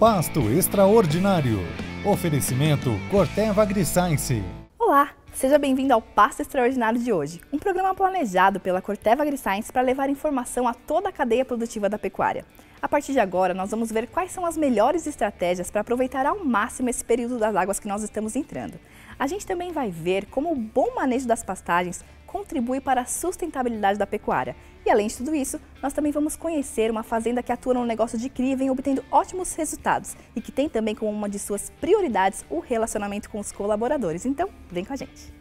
Pasto Extraordinário. Oferecimento Corteva AgriScience. Olá, seja bem-vindo ao Pasto Extraordinário de hoje, um programa planejado pela Corteva AgriScience para levar informação a toda a cadeia produtiva da pecuária. A partir de agora, nós vamos ver quais são as melhores estratégias para aproveitar ao máximo esse período das águas que nós estamos entrando. A gente também vai ver como o bom manejo das pastagens contribui para a sustentabilidade da pecuária. E além de tudo isso, nós também vamos conhecer uma fazenda que atua no negócio de cria e vem obtendo ótimos resultados e que tem também como uma de suas prioridades o relacionamento com os colaboradores. Então, vem com a gente!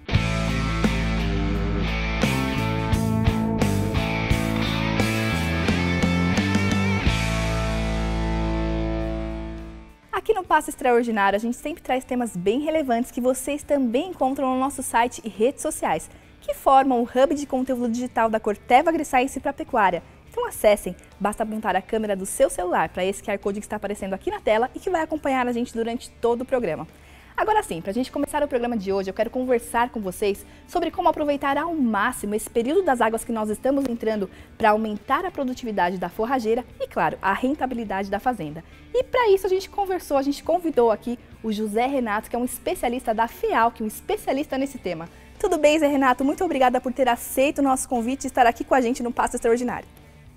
Aqui no Pasto Extraordinário, a gente sempre traz temas bem relevantes que vocês também encontram no nosso site e redes sociais, que formam o hub de conteúdo digital da Corteva AgriScience para a pecuária. Então acessem, basta apontar a câmera do seu celular para esse QR Code que está aparecendo aqui na tela e que vai acompanhar a gente durante todo o programa. Agora sim, para a gente começar o programa de hoje, eu quero conversar com vocês sobre como aproveitar ao máximo esse período das águas que nós estamos entrando para aumentar a produtividade da forrageira e, claro, a rentabilidade da fazenda. E para isso a gente convidou aqui o José Renato, que é um especialista da FEAL, que é um especialista nesse tema. Tudo bem, Zé Renato? Muito obrigada por ter aceito o nosso convite e estar aqui com a gente no Pasto Extraordinário.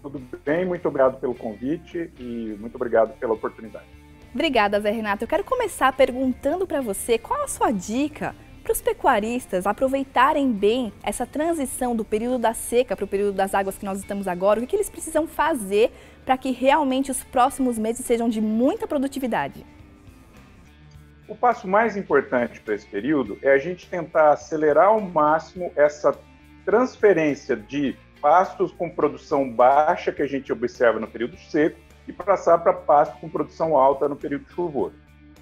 Tudo bem, muito obrigado pelo convite e muito obrigado pela oportunidade. Obrigada, Zé Renato. Eu quero começar perguntando para você qual a sua dica para os pecuaristas aproveitarem bem essa transição do período da seca para o período das águas que nós estamos agora. O que eles precisam fazer para que realmente os próximos meses sejam de muita produtividade? O passo mais importante para esse período é a gente tentar acelerar ao máximo essa transferência de pastos com produção baixa que a gente observa no período seco e passar para pasto com produção alta no período chuvoso.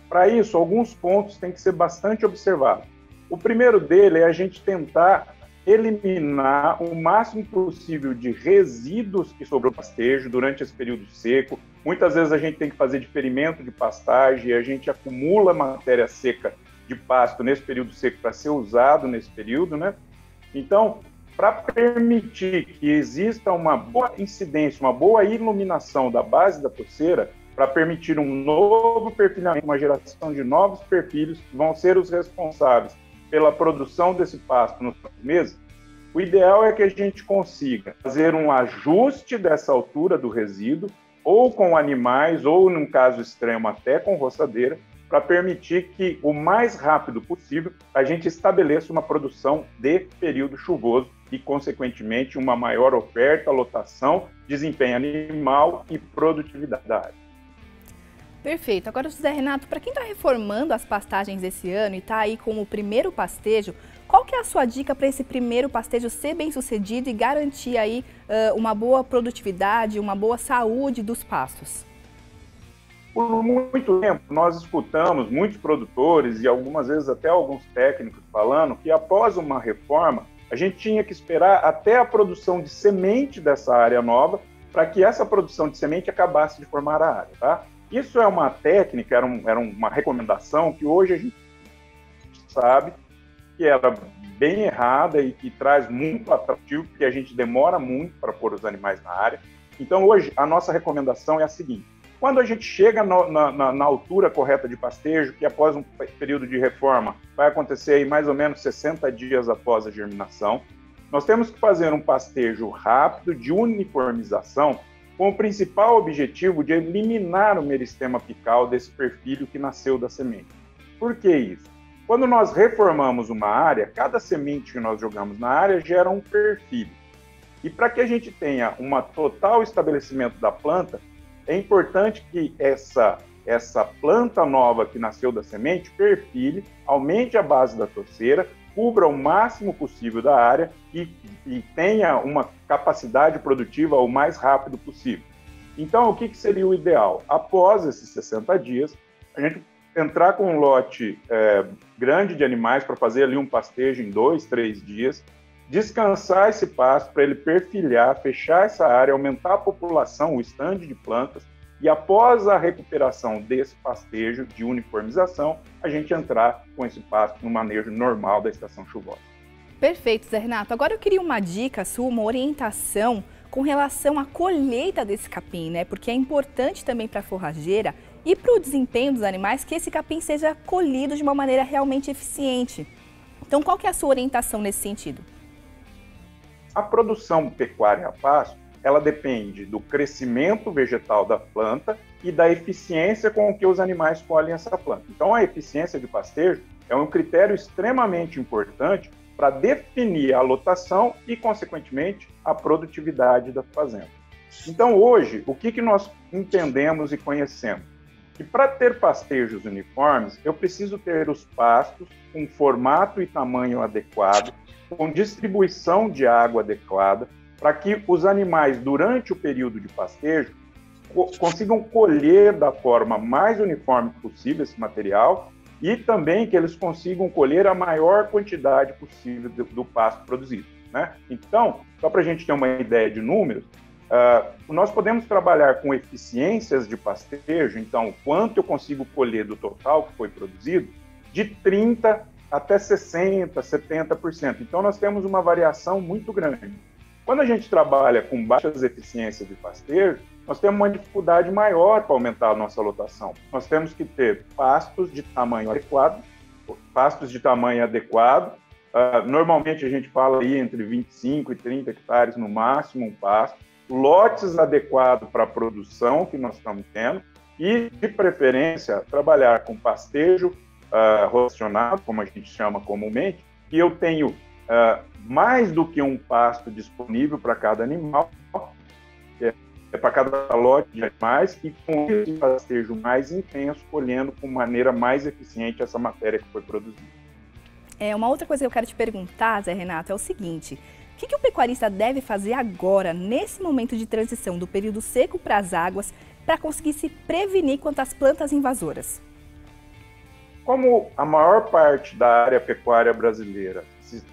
Para isso, alguns pontos têm que ser bastante observados. O primeiro dele é a gente tentar eliminar o máximo possível de resíduos que sobrou pastejo durante esse período seco. Muitas vezes a gente tem que fazer diferimento de pastagem e a gente acumula matéria seca de pasto nesse período seco para ser usado nesse período, né? Então, para permitir que exista uma boa incidência, uma boa iluminação da base da toceira, para permitir um novo perfilhamento, uma geração de novos perfilhos que vão ser os responsáveis pela produção desse pasto nos próximos meses, o ideal é que a gente consiga fazer um ajuste dessa altura do resíduo, ou com animais, ou, num caso extremo, até com roçadeira, para permitir que, o mais rápido possível, a gente estabeleça uma produção de período chuvoso e, consequentemente, uma maior oferta, lotação, desempenho animal e produtividade da área. Perfeito. Agora, José Renato, para quem está reformando as pastagens esse ano e está aí com o primeiro pastejo, qual que é a sua dica para esse primeiro pastejo ser bem sucedido e garantir aí uma boa produtividade, uma boa saúde dos pastos? Por muito tempo, nós escutamos muitos produtores e algumas vezes até alguns técnicos falando que após uma reforma, a gente tinha que esperar até a produção de semente dessa área nova para que essa produção de semente acabasse de formar a área, tá? Isso é uma técnica, era uma recomendação que hoje a gente sabe que era bem errada e que traz muito atrativo, porque a gente demora muito para pôr os animais na área. Então, hoje, a nossa recomendação é a seguinte: quando a gente chega na altura correta de pastejo, que após um período de reforma vai acontecer aí mais ou menos 60 dias após a germinação, nós temos que fazer um pastejo rápido de uniformização com o principal objetivo de eliminar o meristema apical desse perfilho que nasceu da semente. Por que isso? Quando nós reformamos uma área, cada semente que nós jogamos na área gera um perfilho. E para que a gente tenha um total estabelecimento da planta, é importante que essa planta nova que nasceu da semente perfile, aumente a base da toceira, cubra o máximo possível da área e tenha uma capacidade produtiva o mais rápido possível. Então, o que seria o ideal? Após esses 60 dias, a gente entrar com um lote grande de animais para fazer ali um pastejo em 2, 3 dias, descansar esse pasto para ele perfilhar, fechar essa área, aumentar a população, o estande de plantas, e após a recuperação desse pastejo de uniformização, a gente entrar com esse pasto no manejo normal da estação chuvosa. Perfeito, Zé Renato. Agora eu queria uma dica sua, uma orientação com relação à colheita desse capim, né? Porque é importante também para a forrageira E para o desempenho dos animais, que esse capim seja colhido de uma maneira realmente eficiente. Então, qual que é a sua orientação nesse sentido? A produção pecuária a pasto, ela depende do crescimento vegetal da planta e da eficiência com que os animais colhem essa planta. Então, a eficiência de pastejo é um critério extremamente importante para definir a lotação e, consequentemente, a produtividade da fazenda. Então, hoje, o que nós entendemos e conhecemos? Que para ter pastejos uniformes, eu preciso ter os pastos com formato e tamanho adequado, com distribuição de água adequada, para que os animais, durante o período de pastejo, consigam colher da forma mais uniforme possível esse material e também que eles consigam colher a maior quantidade possível do pasto produzido, né? Então, só para a gente ter uma ideia de números, nós podemos trabalhar com eficiências de pastejo, então, quanto eu consigo colher do total que foi produzido, de 30% até 60%, 70%. Então, nós temos uma variação muito grande. Quando a gente trabalha com baixas eficiências de pastejo, nós temos uma dificuldade maior para aumentar a nossa lotação. Nós temos que ter pastos de tamanho adequado, normalmente a gente fala aí entre 25 e 30 hectares no máximo um pasto, lotes adequados para a produção que nós estamos tendo e, de preferência, trabalhar com pastejo rotacionado, como a gente chama comumente, que eu tenho mais do que um pasto disponível para cada animal, para cada lote de animais, e com esse pastejo mais intenso, colhendo com maneira mais eficiente essa matéria que foi produzida. Uma outra coisa que eu quero te perguntar, Zé Renato, é o seguinte: o que o pecuarista deve fazer agora, nesse momento de transição do período seco para as águas, para conseguir se prevenir quanto às plantas invasoras? Como a maior parte da área pecuária brasileira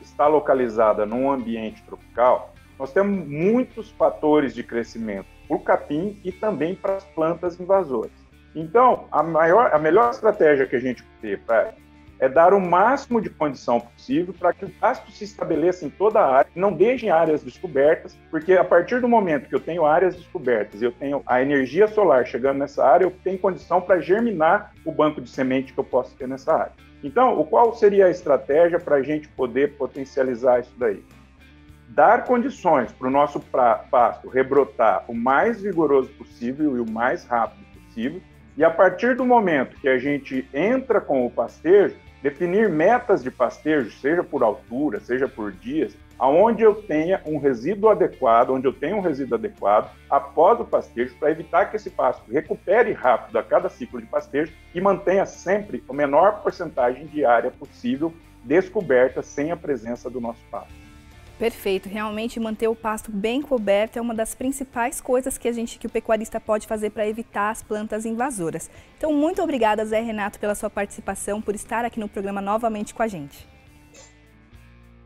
está localizada num ambiente tropical, nós temos muitos fatores de crescimento para o capim e também para as plantas invasoras. Então, a melhor estratégia que a gente tem é dar o máximo de condição possível para que o pasto se estabeleça em toda a área, não deixem áreas descobertas, porque a partir do momento que eu tenho áreas descobertas e eu tenho a energia solar chegando nessa área, eu tenho condição para germinar o banco de semente que eu posso ter nessa área. Então, qual seria a estratégia para a gente poder potencializar isso daí? Dar condições para o nosso pasto rebrotar o mais vigoroso possível e o mais rápido possível, e a partir do momento que a gente entra com o pastejo, definir metas de pastejo, seja por altura, seja por dias, aonde eu tenha um resíduo adequado, após o pastejo, para evitar que esse pasto recupere rápido a cada ciclo de pastejo e mantenha sempre a menor porcentagem de área possível descoberta sem a presença do nosso pasto. Perfeito, realmente manter o pasto bem coberto é uma das principais coisas que o pecuarista pode fazer para evitar as plantas invasoras. Então, muito obrigada, Zé Renato, pela sua participação, por estar aqui no programa novamente com a gente.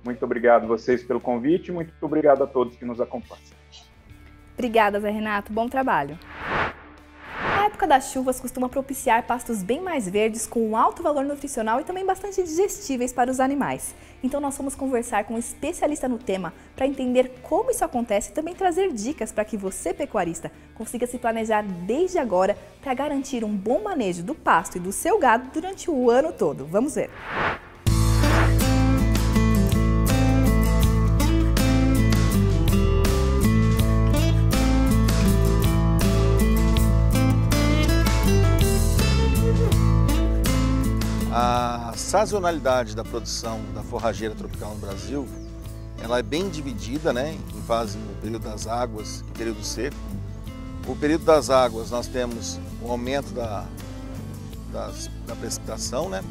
Muito obrigado a vocês pelo convite, muito obrigado a todos que nos acompanham. Obrigada, Zé Renato, bom trabalho. A época das chuvas costuma propiciar pastos bem mais verdes, com um alto valor nutricional e também bastante digestíveis para os animais. Então nós vamos conversar com um especialista no tema para entender como isso acontece e também trazer dicas para que você, pecuarista, consiga se planejar desde agora para garantir um bom manejo do pasto e do seu gado durante o ano todo. Vamos ver! A sazonalidade da produção da forrageira tropical no Brasil, ela é bem dividida, né, em fase no período das águas e período seco. O período das águas nós temos o aumento da precipitação, né,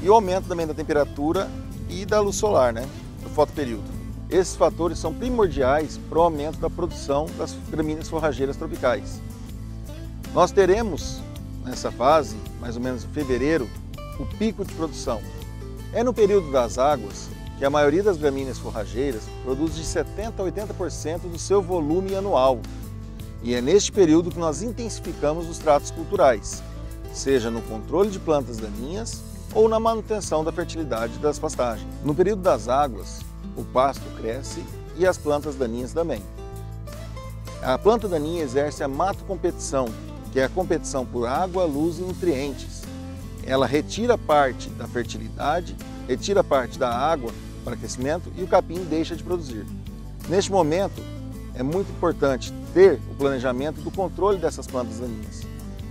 e o aumento também da temperatura e da luz solar, né, do fotoperíodo. Esses fatores são primordiais para o aumento da produção das gramíneas forrageiras tropicais. Nós teremos nessa fase, mais ou menos em fevereiro, o pico de produção. É no período das águas que a maioria das gramíneas forrageiras produz de 70% a 80% do seu volume anual. E é neste período que nós intensificamos os tratos culturais, seja no controle de plantas daninhas ou na manutenção da fertilidade das pastagens. No período das águas, o pasto cresce e as plantas daninhas também. A planta daninha exerce a matocompetição que é a competição por água, luz e nutrientes. Ela retira parte da fertilidade, retira parte da água para aquecimento e o capim deixa de produzir. Neste momento, é muito importante ter o planejamento do controle dessas plantas daninhas.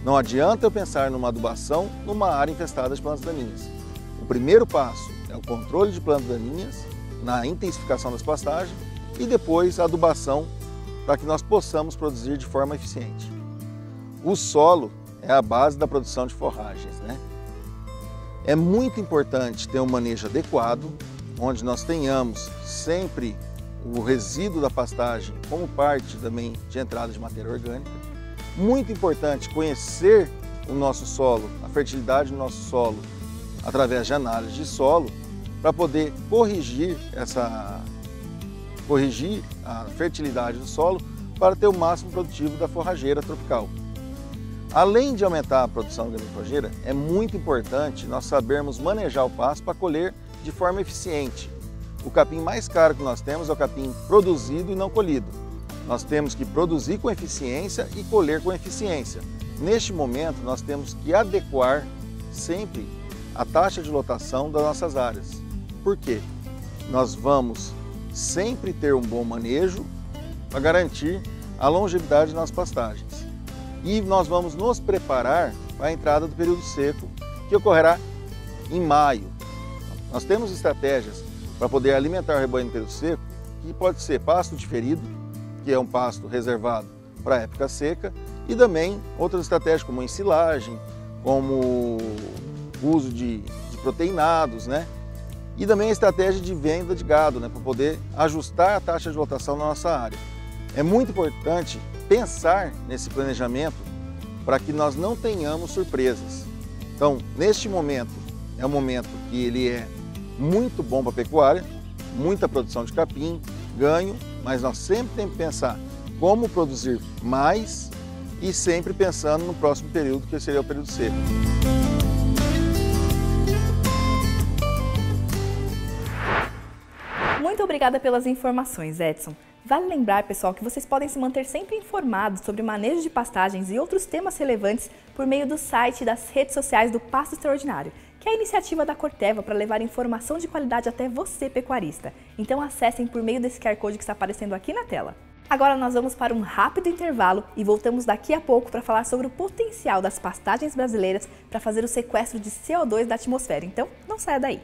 Não adianta eu pensar numa adubação numa área infestada de plantas daninhas. O primeiro passo é o controle de plantas daninhas, na intensificação das pastagens e depois a adubação para que nós possamos produzir de forma eficiente. O solo é a base da produção de forragens, né? É muito importante ter um manejo adequado, onde nós tenhamos sempre o resíduo da pastagem como parte também de entrada de matéria orgânica. Muito importante conhecer o nosso solo, a fertilidade do nosso solo, através de análise de solo, para poder corrigir a fertilidade do solo para ter o máximo produtivo da forrageira tropical. Além de aumentar a produção da forrageira, é muito importante nós sabermos manejar o pasto para colher de forma eficiente. O capim mais caro que nós temos é o capim produzido e não colhido. Nós temos que produzir com eficiência e colher com eficiência. Neste momento, nós temos que adequar sempre a taxa de lotação das nossas áreas. Por quê? Nós vamos sempre ter um bom manejo para garantir a longevidade das nossas pastagens. E nós vamos nos preparar para a entrada do período seco, que ocorrerá em maio. Nós temos estratégias para poder alimentar o rebanho no período seco, que pode ser pasto diferido, que é um pasto reservado para a época seca, e também outras estratégias como ensilagem, como o uso de proteinados, né? E também a estratégia de venda de gado, né? Para poder ajustar a taxa de lotação na nossa área. É muito importante pensar nesse planejamento para que nós não tenhamos surpresas. Então, neste momento, é um momento que ele é muito bom para a pecuária, muita produção de capim, ganho, mas nós sempre temos que pensar como produzir mais e sempre pensando no próximo período, que seria o período seco. Muito obrigada pelas informações, Edson. Vale lembrar, pessoal, que vocês podem se manter sempre informados sobre o manejo de pastagens e outros temas relevantes por meio do site e das redes sociais do Pasto Extraordinário, que é a iniciativa da Corteva para levar informação de qualidade até você, pecuarista. Então acessem por meio desse QR Code que está aparecendo aqui na tela. Agora nós vamos para um rápido intervalo e voltamos daqui a pouco para falar sobre o potencial das pastagens brasileiras para fazer o sequestro de CO2 da atmosfera. Então, não saia daí!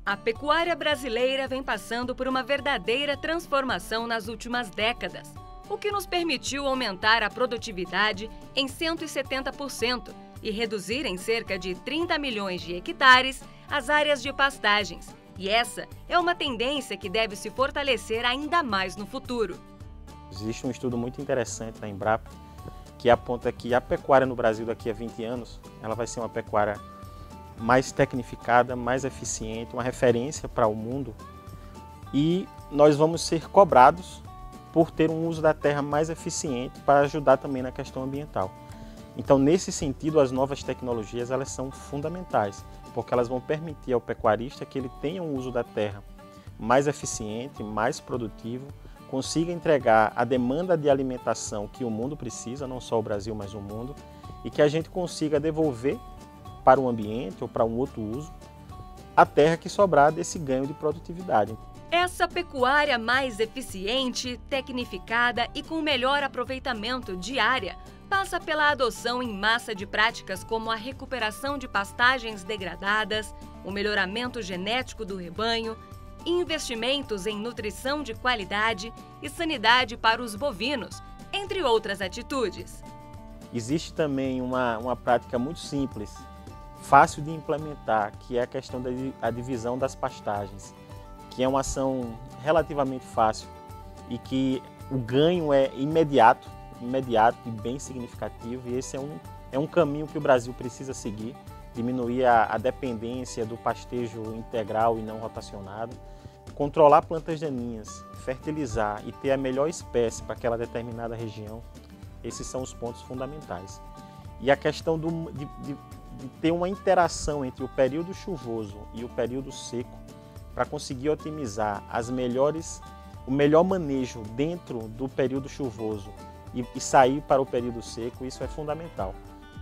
A pecuária brasileira vem passando por uma verdadeira transformação nas últimas décadas, o que nos permitiu aumentar a produtividade em 170% e reduzir em cerca de 30 milhões de hectares as áreas de pastagens. E essa é uma tendência que deve se fortalecer ainda mais no futuro. Existe um estudo muito interessante da Embrapa que aponta que a pecuária no Brasil daqui a 20 anos ela vai ser uma pecuária mais tecnificada, mais eficiente, uma referência para o mundo, e nós vamos ser cobrados por ter um uso da terra mais eficiente para ajudar também na questão ambiental. Então, nesse sentido, as novas tecnologias elas são fundamentais, porque elas vão permitir ao pecuarista que ele tenha um uso da terra mais eficiente, mais produtivo, consiga entregar a demanda de alimentação que o mundo precisa, não só o Brasil, mas o mundo, e que a gente consiga devolver para o ambiente ou para um outro uso, a terra que sobrar desse ganho de produtividade. Essa pecuária mais eficiente, tecnificada e com melhor aproveitamento de área passa pela adoção em massa de práticas como a recuperação de pastagens degradadas, o melhoramento genético do rebanho, investimentos em nutrição de qualidade e sanidade para os bovinos, entre outras atitudes. Existe também uma prática muito simples, fácil de implementar, que é a questão da divisão das pastagens, que é uma ação relativamente fácil e que o ganho é imediato e bem significativo, e esse é um caminho que o Brasil precisa seguir, diminuir a dependência do pastejo integral e não rotacionado. controlar plantas daninhas, fertilizar e ter a melhor espécie para aquela determinada região, esses são os pontos fundamentais. E a questão de ter uma interação entre o período chuvoso e o período seco para conseguir otimizar o melhor manejo dentro do período chuvoso e sair para o período seco, isso é fundamental.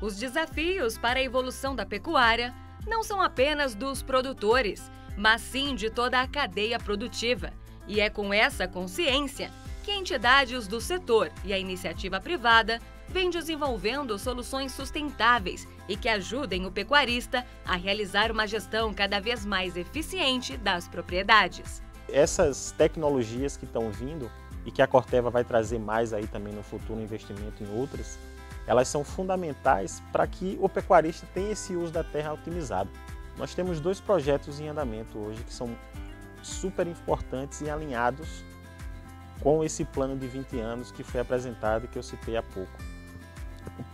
Os desafios para a evolução da pecuária não são apenas dos produtores, mas sim de toda a cadeia produtiva. E é com essa consciência que entidades do setor e a iniciativa privada vêm desenvolvendo soluções sustentáveis e que ajudem o pecuarista a realizar uma gestão cada vez mais eficiente das propriedades. Essas tecnologias que estão vindo e que a Corteva vai trazer mais aí também no futuro, investimento em outras, elas são fundamentais para que o pecuarista tenha esse uso da terra otimizado. Nós temos 2 projetos em andamento hoje que são super importantes e alinhados com esse plano de 20 anos que foi apresentado e que eu citei há pouco.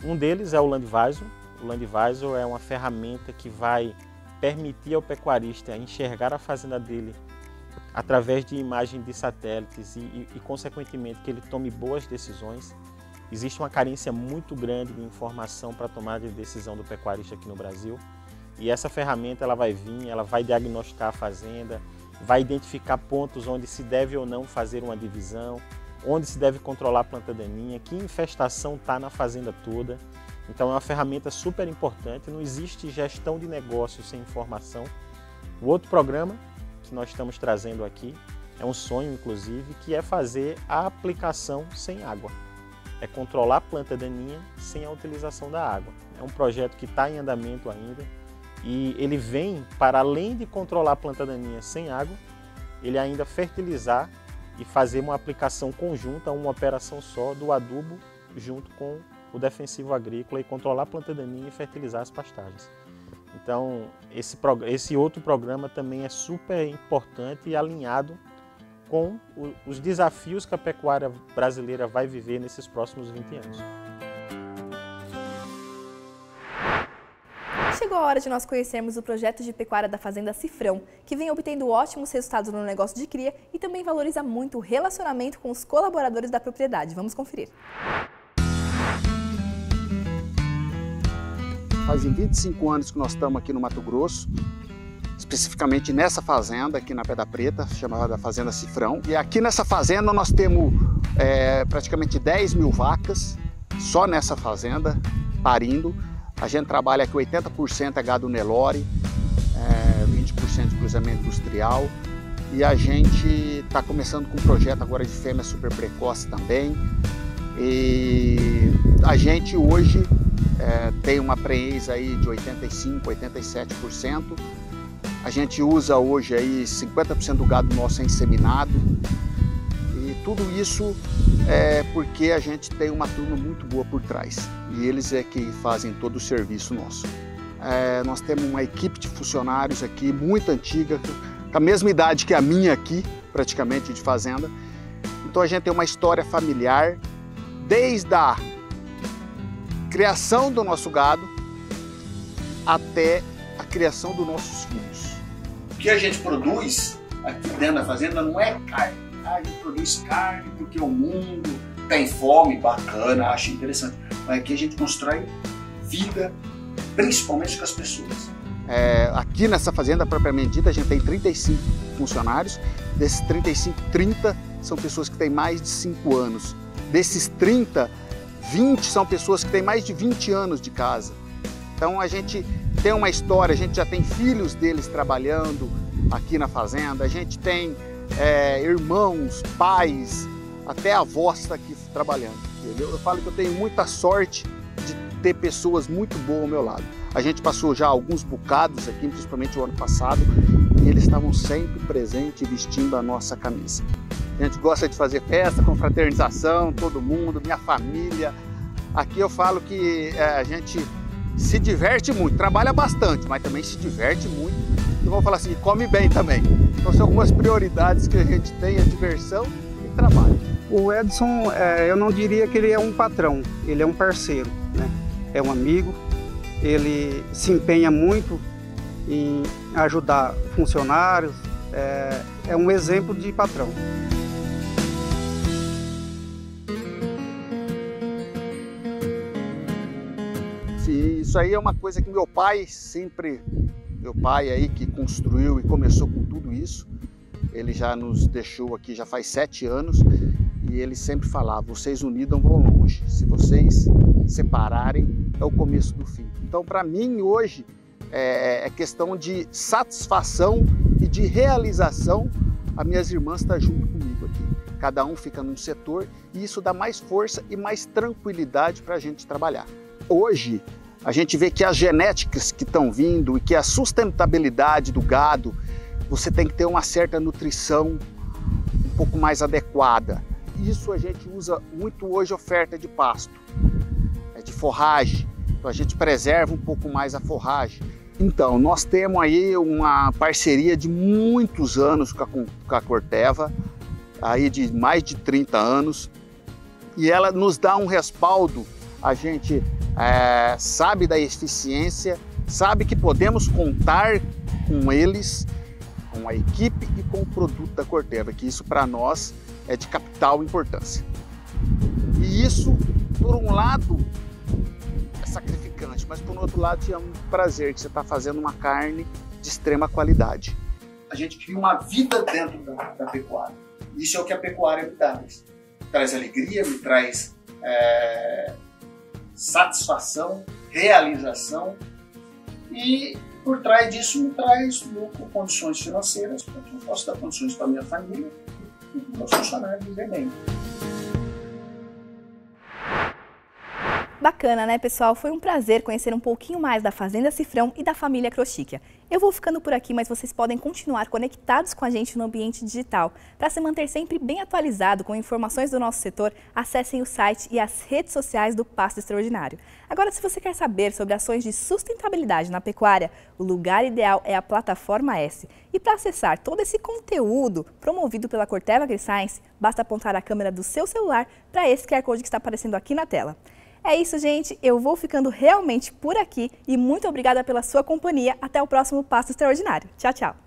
Um deles é o Landvisor. O Landvisor é uma ferramenta que vai permitir ao pecuarista enxergar a fazenda dele através de imagem de satélites e consequentemente, que ele tome boas decisões. Existe uma carência muito grande de informação para a tomada de decisão do pecuarista aqui no Brasil. E essa ferramenta ela vai vir, ela vai diagnosticar a fazenda, vai identificar pontos onde se deve ou não fazer uma divisão, onde se deve controlar a planta daninha, que infestação está na fazenda toda. Então é uma ferramenta super importante, não existe gestão de negócios sem informação. O outro programa que nós estamos trazendo aqui é um sonho, inclusive, que é fazer a aplicação sem água. É controlar a planta daninha sem a utilização da água. É um projeto que está em andamento ainda e ele vem, para além de controlar a planta daninha sem água, ele ainda fertilizar e fazer uma aplicação conjunta, uma operação só do adubo junto com o defensivo agrícola e controlar a planta daninha e fertilizar as pastagens. Então, esse outro programa também é super importante e alinhado com os desafios que a pecuária brasileira vai viver nesses próximos 20 anos. Chegou a hora de nós conhecermos o projeto de pecuária da Fazenda Cifrão, que vem obtendo ótimos resultados no negócio de cria e também valoriza muito o relacionamento com os colaboradores da propriedade. Vamos conferir. Fazem 25 anos que nós estamos aqui no Mato Grosso, especificamente nessa fazenda aqui na Pedra Preta, chamada Fazenda Cifrão. E aqui nessa fazenda nós temos praticamente 10 mil vacas, só nessa fazenda, parindo. A gente trabalha aqui 80% é gado Nelore, 20% de cruzamento industrial. E a gente está começando com um projeto agora de fêmea super precoce também. E a gente hoje tem uma prenhez aí de 85%, 87%. A gente usa hoje aí 50% do gado nosso é inseminado. E tudo isso é porque a gente tem uma turma muito boa por trás. E eles é que fazem todo o serviço nosso. Nós temos uma equipe de funcionários aqui muito antiga, com a mesma idade que a minha aqui, praticamente, de fazenda. Então a gente tem uma história familiar, desde a criação do nosso gado até a criação dos nossos filhos. O que a gente produz aqui dentro da fazenda não é carne. A gente produz carne porque o mundo tem fome, bacana, acho interessante. Mas aqui a gente constrói vida, principalmente com as pessoas. Aqui nessa fazenda, propriamente dita, a gente tem 35 funcionários. Desses 35, 30 são pessoas que têm mais de 5 anos. Desses 30, 20 são pessoas que têm mais de 20 anos de casa. Então a gente tem uma história, a gente já tem filhos deles trabalhando aqui na fazenda, a gente tem irmãos, pais, até avós está aqui trabalhando. Entendeu? Eu falo que eu tenho muita sorte de ter pessoas muito boas ao meu lado. A gente passou já alguns bocados aqui, principalmente o ano passado, e eles estavam sempre presentes vestindo a nossa camisa. A gente gosta de fazer festa, confraternização, todo mundo, minha família. Aqui eu falo que a gente se diverte muito, trabalha bastante, mas também se diverte muito. E vamos falar assim, come bem também. Então são algumas prioridades que a gente tem, a diversão e trabalho. O Edson, eu não diria que ele é um patrão, ele é um parceiro, né? É um amigo, ele se empenha muito em ajudar funcionários, é um exemplo de patrão. Sim, isso aí é uma coisa que meu pai aí que construiu e começou com tudo isso, ele já nos deixou aqui já faz 7 anos e ele sempre falava, vocês unidos vão longe, se vocês separarem é o começo do fim. Então para mim hoje é questão de satisfação e de realização, as minhas irmãs estão junto comigo aqui, cada um fica num setor e isso dá mais força e mais tranquilidade para a gente trabalhar. Hoje, a gente vê que as genéticas que estão vindo e que a sustentabilidade do gado, você tem que ter uma certa nutrição um pouco mais adequada. Isso a gente usa muito hoje oferta de pasto, de forragem. Então a gente preserva um pouco mais a forragem. Então, nós temos aí uma parceria de muitos anos com a Corteva, aí de mais de 30 anos, e ela nos dá um respaldo. A gente sabe da eficiência, sabe que podemos contar com eles, com a equipe e com o produto da Corteva, que isso para nós é de capital importância. E isso, por um lado, é sacrificante, mas por outro lado é um prazer que você está fazendo uma carne de extrema qualidade. A gente cria uma vida dentro da pecuária. Isso é o que a pecuária me traz. Me traz alegria, me traz satisfação, realização e por trás disso me traz lucro, condições financeiras para que eu possa dar condições para a minha família e para os meus funcionários viver bem. Bacana, né, pessoal? Foi um prazer conhecer um pouquinho mais da Fazenda Cifrão e da família Croxíquia. Eu vou ficando por aqui, mas vocês podem continuar conectados com a gente no ambiente digital. Para se manter sempre bem atualizado com informações do nosso setor, acessem o site e as redes sociais do Pasto Extraordinário. Agora, se você quer saber sobre ações de sustentabilidade na pecuária, o lugar ideal é a Plataforma S. E para acessar todo esse conteúdo promovido pela Corteva AgriScience, basta apontar a câmera do seu celular para esse QR Code que está aparecendo aqui na tela. É isso, gente. Eu vou ficando realmente por aqui e muito obrigada pela sua companhia. Até o próximo Pasto Extraordinário. Tchau, tchau.